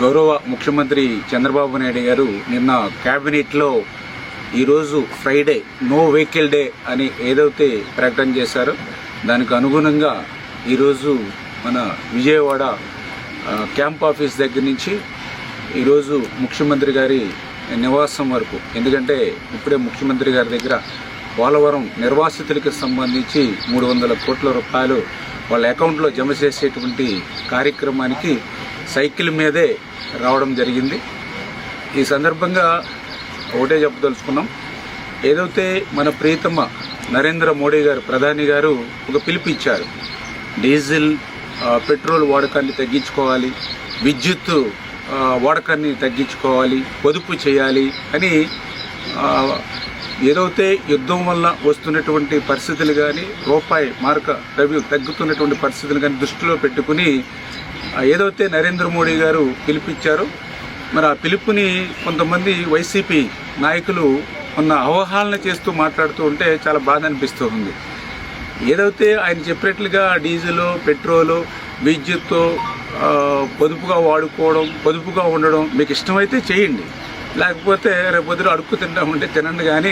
గౌరవ ముఖ్యమంత్రి చంద్రబాబు నాయుడు గారు నిన్న క్యాబినెట్లో ఈరోజు ఫ్రైడే నో వెహికల్ డే అని ఏదైతే ప్రకటన చేశారో దానికి అనుగుణంగా ఈరోజు మన విజయవాడ క్యాంప్ ఆఫీస్ దగ్గర నుంచి ఈరోజు ముఖ్యమంత్రి గారి నివాసం వరకు, ఎందుకంటే ఇప్పుడే ముఖ్యమంత్రి గారి దగ్గర పోలవరం నిర్వాసితులకు సంబంధించి 300 కోట్ల రూపాయలు వాళ్ళ అకౌంట్లో జమ చేసేటువంటి కార్యక్రమానికి సైకిల్ మీదే రావడం జరిగింది. ఈ సందర్భంగా ఒకటే చెప్పదలుచుకున్నాం, ఏదైతే మన ప్రియతమ నరేంద్ర మోడీ గారు ప్రధాని గారు ఒక పిలుపిచ్చారు, డీజిల్ పెట్రోల్ వాడకాన్ని తగ్గించుకోవాలి, విద్యుత్ వాడకాన్ని తగ్గించుకోవాలి, పొదుపు చేయాలి అని ఏదైతే యుద్ధం వల్ల వస్తున్నటువంటి పరిస్థితులు కానీ రూపాయి మార్క ద్రవ్య తగ్గుతున్నటువంటి పరిస్థితులు కానీ దృష్టిలో పెట్టుకుని ఏదైతే నరేంద్ర మోడీ గారు పిలిపించారో మరి ఆ పిలుపుని కొంతమంది వైసీపీ నాయకులు ఉన్న అవహేళన చేస్తూ మాట్లాడుతూ ఉంటే చాలా బాధ అనిపిస్తూ ఉంది. ఏదైతే ఆయన చెప్పినట్లుగా డీజిల్ పెట్రోలు విద్యుత్ పొదుపుగా వాడుకోవడం, పొదుపుగా ఉండడం మీకు ఇష్టమైతే చేయండి, లేకపోతే రేపొద్దున అడుక్కు తింటామంటే తినండి. కానీ